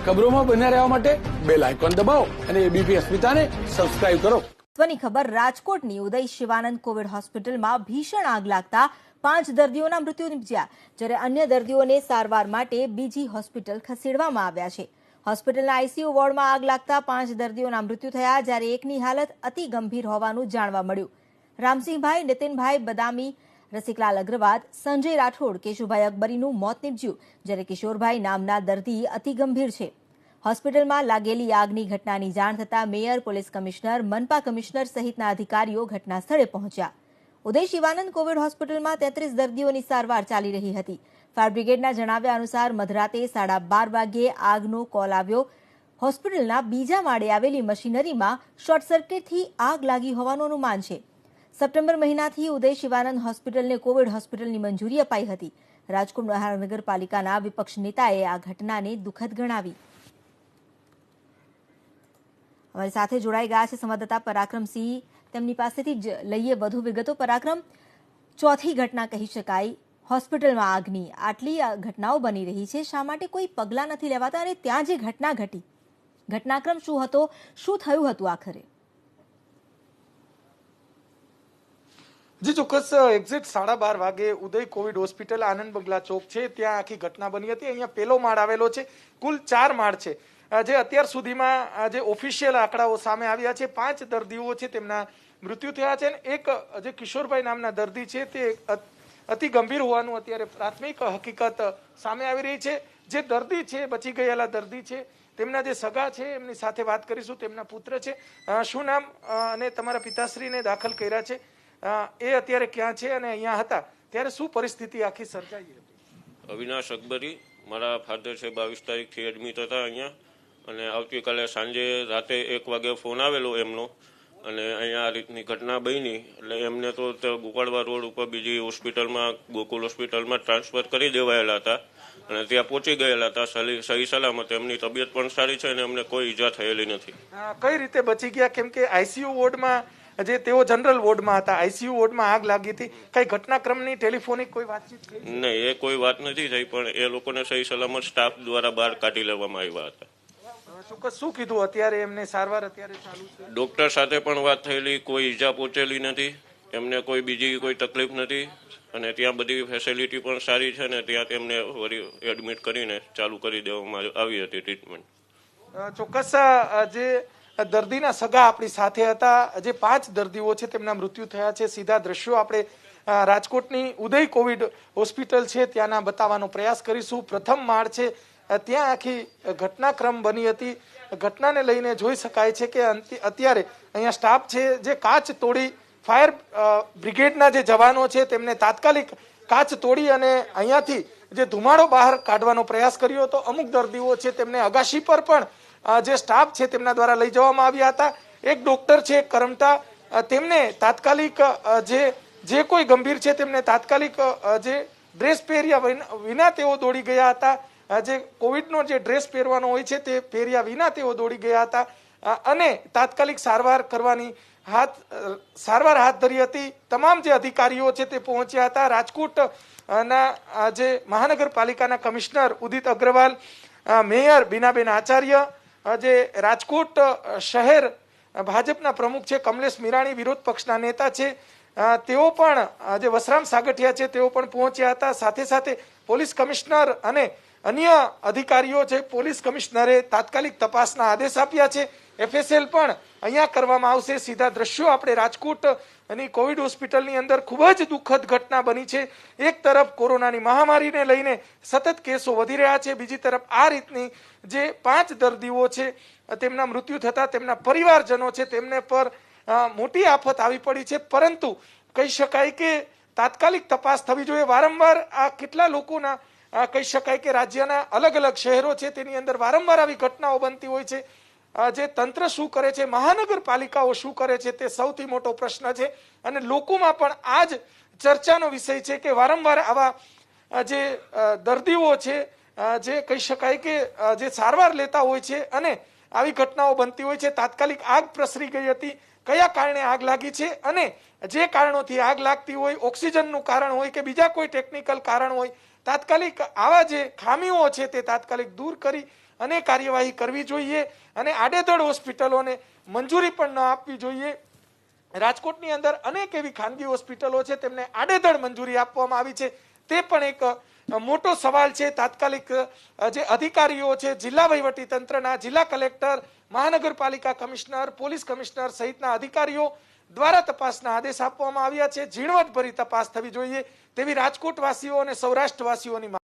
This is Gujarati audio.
ખબરોમાં બન્યા રહેવા માટે બેલ આઇકોન દબાવો અને એબીપી અસ્મિતાને સબસ્ક્રાઇબ કરો. મહત્વની ખબર, રાજકોટની ઉદય શિવાનંદ કોવિડ હોસ્પિટલમાં ભીષણ આગ લાગતા 5 દર્દીઓના મૃત્યુ નિપજ્યા, જ્યારે અન્ય દર્દીઓને સારવાર માટે બીજી હોસ્પિટલ ખસેડવામાં આવ્યા છે. હોસ્પિટલના આઈસીયુ વોર્ડમાં આગ લાગતા 5 દર્દીઓના મૃત્યુ થયા, જ્યારે એકની હાલત અતિ ગંભીર હોવાનું જાણવા મળ્યું. રામસિંહભાઈ, નીતિનભાઈ બદામી, રસિકલાલ અગ્રવાલ, સંજય રાઠોડ, કેશુભાઈ અકબરીનું મોત નીપજ્યું, જ્યારે કિશોરભાઈ નામના દર્દી અતિ ગંભીર છે. હોસ્પિટલમાં લાગેલી આગની ઘટનાની જાણ થતાં મેયર, પોલીસ કમિશનર, મનપા કમિશનર સહિતના અધિકારીઓ ઘટના સ્થળે પહોંચ્યા. ઉદય શિવાનંદ કોવિડ હોસ્પિટલમાં 33 દર્દીઓની સારવાર ચાલી રહી હતી. ફાયર બ્રિગેડના જણાવ્યા અનુસાર મધરાતે 12:30 વાગ્યે આગનો કોલ આવ્યો. હોસ્પિટલના બીજા માળે આવેલી મશીનરીમાં શોર્ટ સર્કિટથી આગ લાગી હોવાનું અનુમાન છે. સપ્ટેમ્બર મહિનાથી ઉદય શિવાનંદ હોસ્પિટલને કોવિડ હોસ્પિટલની મંજૂરી અપાઈ હતી. રાજકોટ મહાનગરપાલિકાના વિપક્ષ નેતાએ આ ઘટનાને દુઃખદ ગણાવી. અમારી સાથે જોડાઈ ગયા છે સંવાદદાતા પરાક્રમસિંહ. તેમની પાસેથી જ લઈએ વધુ વિગતો. પરાક્રમ, ચોથી ઘટના કહી શકાય હોસ્પિટલમાં આગની. આટલી ઘટનાઓ બની રહી છે, શા માટે કોઈ પગલાં નથી લેવાતા? અને ત્યાં જે ઘટના ઘટી, ઘટનાક્રમ શું હતો, શું થયું હતું આખરે? જી ચોક્કસ, એક્ઝેક્ટ 12:30 વાગે ઉદય કોવિડ હોસ્પિટલ આનંદ બંગલા ચોક છે, ત્યાં આખી ઘટના બની હતી. અહીંયા પહેલો માળ આવેલો છે, કુલ 4 માળ છે. જે અત્યાર સુધીમાં જે ઓફિશિયલ આંકડાઓ સામે આવ્યા છે, 5 દર્દીઓ છે તેમના મૃત્યુ થયા છે, અને એક જે કિશોરભાઈ નામના દર્દી છે તે અતિ ગંભીર હોવાનું અત્યારે પ્રાથમિક હકીકત સામે આવી રહી છે. જે દર્દી છે, બચી ગયેલા દર્દી છે, તેમના જે સગા છે એમની સાથે વાત કરીશું. તેમના પુત્ર છે, શું નામ અને તમારા પિતાશ્રીને દાખલ કર્યા છે, એ અત્યારે ક્યાં છે અને અહીંયા હતા ત્યારે શું પરિસ્થિતિ આખી સર્જાઈ હતી? અવિનાશ અકબરી, મારા ફાધર છે, 22 તારીખથી એડમિટ હતા અહીંયા, અને આવતીકાલે સાંજે રાતે 1 વાગે ફોન આવેલો એમનો, અને અહીંયા આ રીતની ઘટના બની. એટલે એમને તો ગોપાળવા રોડ ઉપર બીજી હોસ્પિટલમાં, ગોકુલ હોસ્પિટલમાં ટ્રાન્સફર કરી દેવાયેલા હતા, અને ત્યાં પહોંચી ગયેલા હતા સહી સલામત. એમની તબિયત પણ સારી છે અને એમને કોઈ ઈજા થયેલી નથી. કઈ રીતે બચી ગયા? કેમ કે આઈસીયુ વોર્ડમાં, જે તેઓ જનરલ વોર્ડમાં હતા, આઈસીયુ વોર્ડમાં આગ લાગી હતી. કઈ ઘટનાક્રમની ટેલિફોનિક કોઈ વાતચીત થઈ? નહીં, એ કોઈ વાત નથી થઈ, પણ એ લોકોને સહી સલામત સ્ટાફ દ્વારા બહાર કાઢી લેવામાં આવ્યા હતા. ચોક્કસ, શું કીધું? અત્યારે એમને સારવાર અત્યારે ચાલુ છે. ડોક્ટર સાથે પણ વાત થયેલી, કોઈ ઈજા પહોંચેલી નથી, એમને કોઈ બીજી કોઈ તકલીફ નથી, અને ત્યાં બધી ફેસિલિટી પણ સારી છે, ને ત્યાં તેમને વળી એડમિટ કરીને ચાલુ કરી દેવામાં આવી હતી ટ્રીટમેન્ટ. ચોક્કસ, જે દર્દીના સગા આપણી સાથે હતા, જે 5 દર્દીઓ છે તેમના મૃત્યુ થયા છે. સીધા દ્રશ્યો આપણે રાજકોટની ઉદય કોવિડ હોસ્પિટલ છે ત્યાંના બતાવવાનો પ્રયાસ કરીશું. પ્રથમ માળ છે, ત્યાં આખી ઘટનાક્રમ બની હતી. ઘટનાને લઈને જોઈ શકાય છે કે અત્યારે અહીંયા સ્ટાફ છે જે કાચ તોડી, ફાયર બ્રિગેડના જે જવાનો છે તેમને તાત્કાલિક કાચ તોડી અને અહીંયાથી જે ધુમાડો બહાર કાઢવાનો પ્રયાસ કર્યો હતો. અમુક દર્દીઓ છે તેમને અગાશી પર પણ જે સ્ટાફ છે તેમના દ્વારા લઈ જવામાં આવ્યા હતા. એક ડોક્ટર છે કરમટા, તેમને તાત્કાલિક જે કોઈ ગંભીર છે તેમને તાત્કાલિક જે ડ્રેસ પહેર્યા વિના તેઓ દોડી ગયા હતા. જે કોવિડનો જે ડ્રેસ પહેરવાનો હોય છે તે પહેર્યા વિના તેઓ દોડી ગયા હતા અને તાત્કાલિક સારવાર હાથ ધરી હતી. તમામ જે અધિકારીઓ છે તે પહોંચ્યા હતા. રાજકોટના જે મહાનગરપાલિકાના કમિશનર ઉદિત અગ્રવાલ, મેયર બીનાબેન આચાર્ય, જે રાજકોટ શહેર ભાજપના પ્રમુખ છે કમલેશ મીરાણી, વિરોધ પક્ષના નેતા છે તેઓ પણ, જે વસરામ સાગઠિયા છે તેઓ પણ પહોંચ્યા હતા. સાથે સાથે પોલીસ કમિશનર અને અન્ય અધિકારીઓ છે. પોલીસ કમિશનરે તાત્કાલિક તપાસના આદેશ આપ્યા છે. એફએસએલ પણ અહીંયા કરવામાં આવશે. સીધા દ્રશ્યો આપણે રાજકોટની કોવિડ હોસ્પિટલની અંદર ખૂબ જ દુઃખદ ઘટના બની છે. એક તરફ કોરોનાની મહામારીને લઈને સતત કેસો વધી રહ્યા છે, બીજી તરફ આ રીતની જે 5 દર્દીઓ છે તેમના મૃત્યુ થતા તેમના પરિવારજનો છે તેમને પર મોટી આફત આવી પડી છે. પરંતુ કહી શકાય કે તાત્કાલિક તપાસ થવી જોઈએ. વારંવાર આ કેટલા લોકોના કહી શકાય કે રાજ્યના અલગ અલગ શહેરો છે તેની અંદર વારંવાર આવી ઘટનાઓ બનતી હોય છે. જે તંત્ર શું કરે છે, મહાનગરપાલિકાઓ શું કરે છે, તે સૌથી મોટો પ્રશ્ન છે. અને લોકોમાં પણ આ જ ચર્ચાનો વિષય છે કે વારંવાર આવા જે દર્દીઓ છે, જે કહી શકાય કે જે સારવાર લેતા હોય છે અને આવી ઘટનાઓ બનતી હોય છે. તાત્કાલિક આગ પ્રસરી ગઈ હતી, કયા કારણે આગ લાગી છે, અને જે કારણોથી આગ લાગતી હોય, ઓક્સિજનનું કારણ હોય કે બીજા કોઈ ટેકનિકલ કારણ હોય, તાત્કાલિક આવા જે ખામીઓ છે તે તાત્કાલિક દૂર કરી અને કાર્યવાહી કરવી જોઈએ અને આડેધડ હોસ્પિટલોને મંજૂરી પણ ન આપવી જોઈએ. રાજકોટની અંદર અનેક એવી ખાનગી હોસ્પિટલો છે તેમને આડેધડ મંજૂરી આપવામાં આવી છે, તે પણ એક મોટો સવાલ છે. તાત્કાલિક જે અધિકારીઓ છે, જિલ્લા વહીવટી તંત્રના, જિલ્લા કલેક્ટર, મહાનગરપાલિકા કમિશનર, પોલીસ કમિશનર સહિતના અધિકારીઓ દ્વારા તપાસના આદેશ આપવામાં આવ્યા છે. ઝીણવટભરી તપાસ થવી જોઈએ તેવી રાજકોટવાસીઓ અને સૌરાષ્ટ્રવાસીઓની માંગ